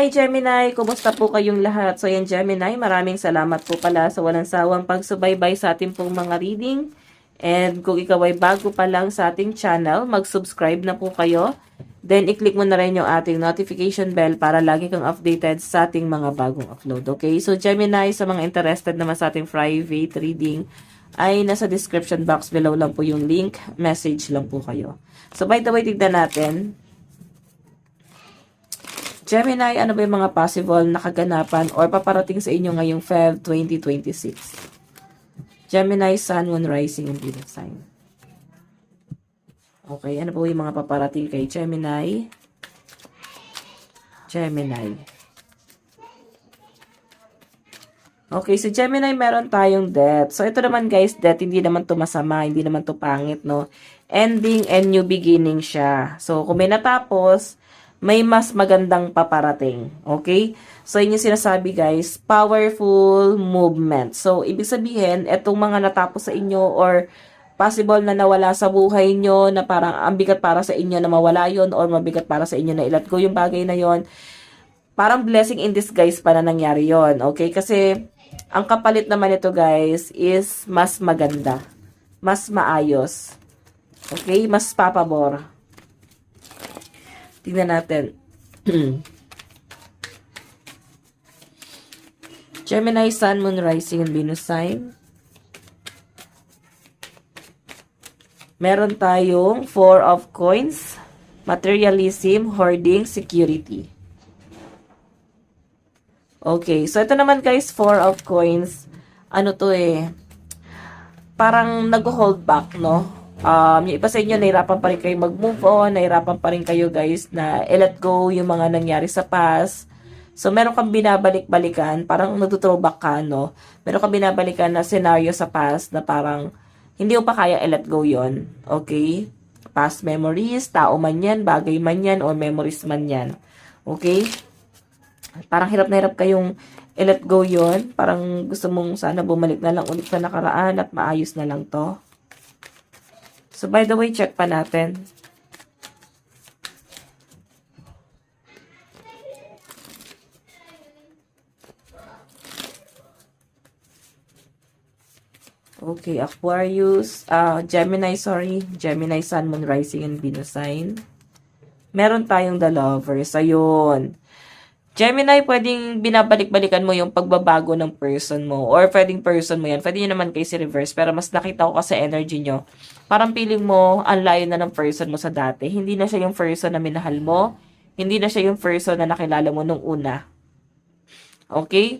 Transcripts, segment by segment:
Hi Gemini, kumusta po kayong lahat? So yan Gemini, maraming salamat po pala sa walang sawang pagsubaybay sa ating pong mga reading. And kung ikaw ay bago pa lang sa ating channel, mag-subscribe na po kayo. Then i-click mo na rin yung ating notification bell para lagi kang updated sa ating mga bagong upload. Okay? So Gemini, sa mga interested naman sa ating private reading, ay nasa description box below lang po yung link. Message lang po kayo. So by the way, tignan natin. Gemini, ano ba yung mga possible na kaganapan or paparating sa inyo ngayong Feb 2026? Gemini, Sun, Moon, Rising, and Venus sign. Okay, ano po yung mga paparating kay Gemini? Gemini. Okay, so Gemini, meron tayong death. So ito naman guys, death, hindi naman to masama, hindi naman to pangit, no? Ending and new beginning siya. So kung may natapos, may mas magandang paparating. Okay? So, yun yung sinasabi guys, powerful movement. So, ibig sabihin, etong mga natapos sa inyo or possible na nawala sa buhay nyo, na parang ang bigat para sa inyo na mawala yon or mabigat para sa inyo na ilat go yung bagay na yon, parang blessing in disguise pa na nangyari yon. Okay? Kasi, ang kapalit naman ito guys is mas maganda. Mas maayos. Okay? Mas papabor. Tingnan natin. Gemini, Sun, Moon, Rising, and Venus sign. Meron tayong 4 of Coins, Materialism, Hoarding, Security. Okay, so ito naman guys, 4 of Coins. Ano to eh? Parang nag-hold back, no? Yung iba sa inyo, nahirapan pa rin kayo mag-move on, nahirapan pa rin kayo guys na i-let go yung mga nangyari sa past. So, meron kang binabalik-balikan, parang nagtutrowback ka, no? Meron kang binabalikan na scenario sa past na parang hindi mo pa kaya i-let go yon. Okay? Past memories, tao man yan, bagay man yan, or memories man yan. Okay? Parang hirap na hirap kayong i-let go yon. Parang gusto mong sana bumalik na lang ulit sa nakaraan at maayos na lang to. So, by the way, check pa natin. Okay, Aquarius, Gemini, Gemini, Sun, Moon, Rising, and Venus sign. Meron tayong The Lovers. Ayun. Gemini, pwedeng binabalik-balikan mo yung pagbabago ng person mo. Or pwedeng person mo yan. Pwede nyo naman kayo reverse. Pero mas nakita ko kasi energy nyo. Parang feeling mo, ang layo na ng person mo sa dati. Hindi na siya yung person na minahal mo. Hindi na siya yung person na nakilala mo nung una. Okay?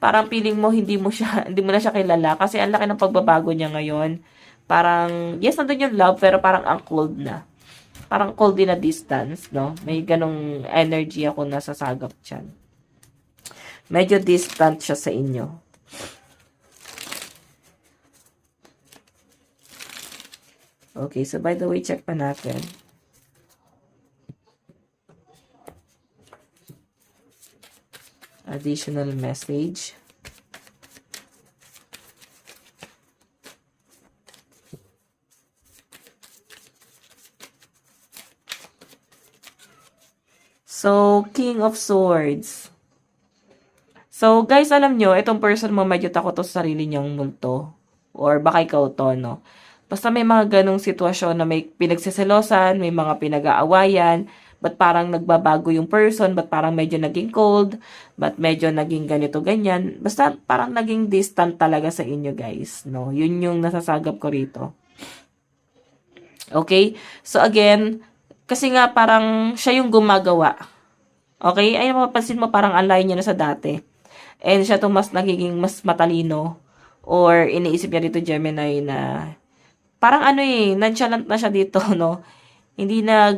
Parang feeling mo, hindi mo na siya kilala. Kasi ang laki ng pagbabago niya ngayon. Parang, yes, nandun yung love, pero parang ang cold na. Parang cold din na distance, no? May ganong energy ako nasasagap dyan. Medyo distant siya sa inyo. Okay, so by the way, check pa natin. Additional message. So, King of Swords. So, guys, alam nyo, itong person mo medyo takot to sa sarili niyang multo. Or baka ikaw to, no? Basta may mga ganong sitwasyon na may pinagsiselosan, may mga pinag-aawayan, ba't parang nagbabago yung person, ba't parang medyo naging cold, ba't medyo naging ganito, ganyan. Basta parang naging distant talaga sa inyo, guys, no? Yun yung nasasagap ko rito. Okay? So, again, kasi nga parang siya yung gumagawa. Okay? Ay, mapapansin mo parang ang layo niya na sa dati. And siya to mas nagiging mas matalino. Or iniisip niya dito Gemini na parang ano eh, nonchalant na siya dito, no? Hindi na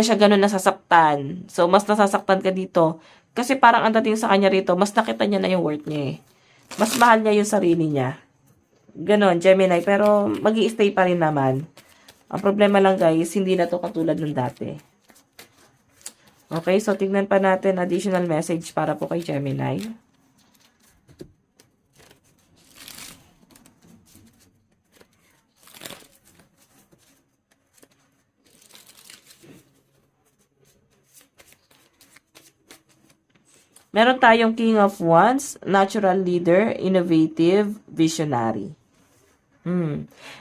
siya ganun nasasaktan. So, mas nasasaktan ka dito. Kasi parang ang dating sa kanya rito, mas nakita niya na yung worth niya eh. Mas mahal niya yung sarili niya. Ganon, Gemini. Pero, mag-i-stay pa rin naman. Ang problema lang guys, hindi na to katulad ng dati. Okay, so tignan pa natin additional message para po kay Gemini. Meron tayong King of Wands, natural leader, innovative, visionary.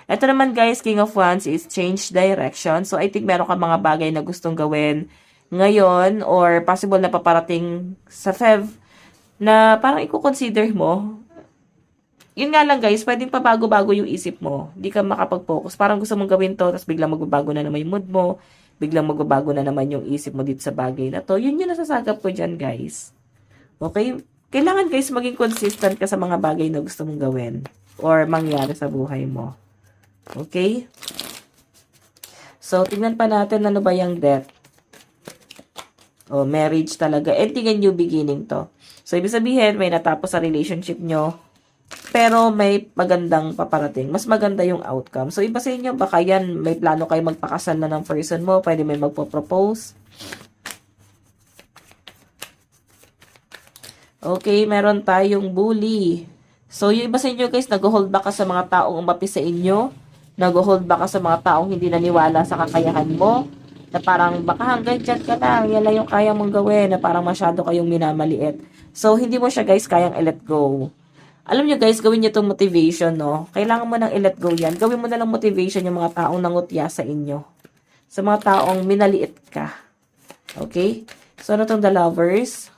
Ito naman guys, King of Wands is change direction. So, I think meron ka mga bagay na gustong gawin ngayon or possible na paparating sa Feb na parang i-consider mo. Yun nga lang guys, pwedeng pabago-bago yung isip mo. Hindi ka makapag-focus. Parang gusto mong gawin to, tapos biglang magbabago na naman yung mood mo. Biglang magbabago na naman yung isip mo dito sa bagay na to. Yun yung nasasagap ko dyan guys. Okay? Kailangan guys maging consistent ka sa mga bagay na gusto mong gawin or mangyari sa buhay mo. Okay? So, tingnan pa natin ano ba yung death. Oh, marriage talaga. Ending and new beginning to. So, ibig sabihin, may natapos sa relationship nyo, pero may magandang paparating. Mas maganda yung outcome. So, iba sa inyo, baka yan, may plano kayo magpakasal na ng person mo, pwede may magpo-propose. Okay, meron tayong bully. So, yung iba sa inyo guys, nag-hold back ka sa mga taong umapi sa inyo. Nag-hold back ka sa mga taong hindi naniwala sa kakayahan mo. Na parang, baka hanggang dyan ka lang. Yan lang yung kaya mong gawin. Na parang masyado kayong minamaliit. So, hindi mo siya guys kayang i-let go. Alam nyo guys, gawin nyo itong motivation, no? Kailangan mo nang i-let go yan. Gawin mo na lang motivation yung mga taong nangutya sa inyo. Sa mga taong minaliit ka. Okay? So, ano itong The Lovers?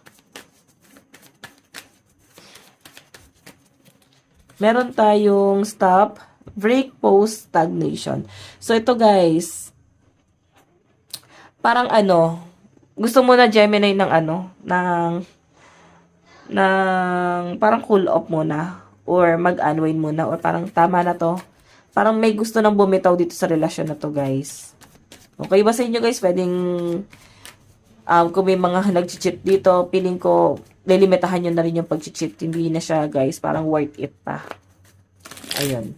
Meron tayong stop, break, pause, stagnation. So, ito guys, parang ano, gusto mo na Gemini ng ano, ng parang cool off muna, or mag-unwind muna, or parang tama na to. Parang may gusto nang bumitaw dito sa relasyon na to guys. Okay ba sa inyo guys, pwedeng, kung may mga nag-cheat dito, feeling ko, lilimitahan nyo na rin yung pag-cheat. Hindi na siya, guys, parang worth it pa. Ayun.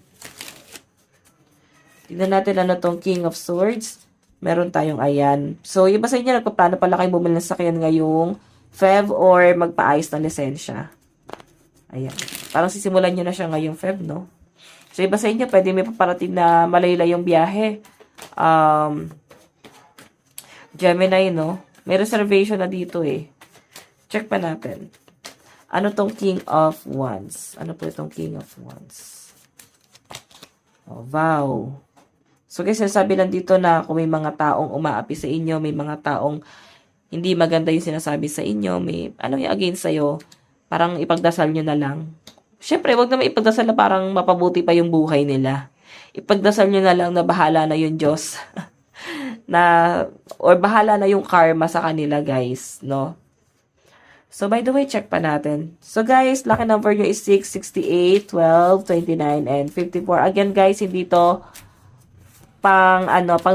Tignan natin ano tong King of Swords. Meron tayong ayan. So, yung ba sa inyo, nagpaplano pala kayo bumili ng sakyan ngayong Feb or magpaayos ng lisensya. Ayan. Parang sisimulan nyo na siya ngayong Feb, no? So, iba sa inyo, pwede may paparating na malaylay yung biyahe. Gemini, no? May reservation na dito, eh. Check pa natin. Ano tong King of Wands? Ano po itong King of Wands? Oh, wow. So, guys, sabi lang dito na kung may mga taong umaapi sa inyo, may mga taong hindi maganda yung sinasabi sa inyo, may ano yung against sa'yo, parang ipagdasal nyo na lang. Siyempre, wag naman ipagdasal na parang mapabuti pa yung buhay nila. Ipagdasal nyo na lang na bahala na yung Diyos. Or bahala na yung karma sa kanila, guys, no? So, by the way, check pa natin. So, guys, lucky number nyo is 6, 68, 12, 29, and 54. Again, guys, hindi to pang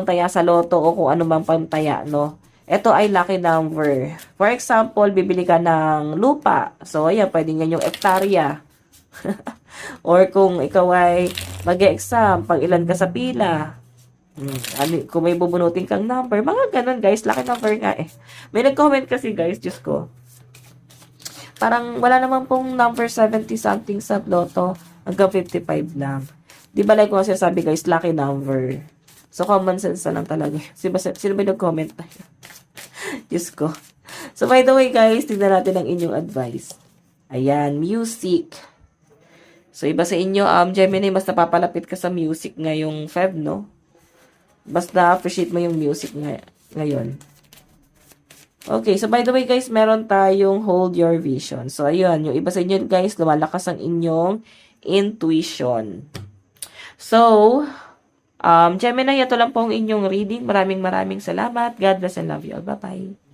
taya sa loto o kung ano mang pantaya, no? Ito ay lucky number. For example, bibili ka ng lupa. So, ayan, pwede nga yung hektarya. Or kung ikaw ay mag-exam, pag ilan ka sa pila. Kung may bubunutin kang number. Mga ganun, guys. Lucky number nga eh. May nag-comment kasi, guys, Diyos ko. Parang wala naman pong number 70 something sa loto. Hanggang 55 lang. Di ba like ko kasi sabi guys, lucky number. So, common sense na lang talaga. Sino ba nag-comment na yun? Diyos ko. So, by the way guys, tignan natin ang inyong advice. Ayan, music. So, iba sa inyo, Gemini, mas napapalapit ka sa music ngayong Feb, no? Mas na-appreciate mo yung music ngayon. Okay, so by the way guys, meron tayong hold your vision. So ayun, yung iba sa inyo guys, lumalakas ang inyong intuition. So, Gemini, ito lang po ang inyong reading. Maraming salamat. God bless and love you all. Bye-bye.